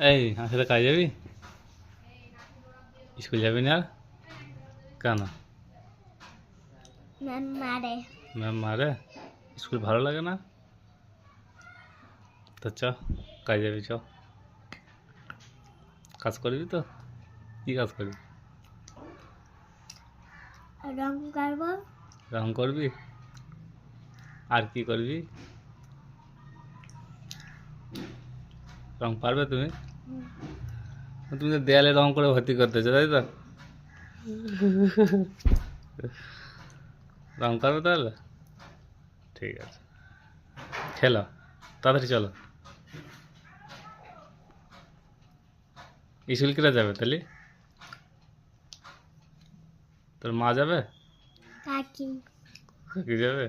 এই আমার সাথে কাজে যাবি? স্কুল যাবি না আর? কেন? ম্যাম মারে। ম্যাম মারে? স্কুল ভালো লাগে না? তো চ, কাজে যাবি চ। কাজ করবি তো? কি কাজ করবি? রং করবো। রং করবি? আর কি করবি? রং পারবে তুমি? তুমি তো দেয়ালে রং করে ভর্তি করতেছো, তাই তো? রং করবে তাহলে? ঠিক আছে, খেলো, তাড়াতাড়ি চলো। স্কুল কেটে যাবে তাহলে? তোর মা যাবে? কাকি। কি যাবে?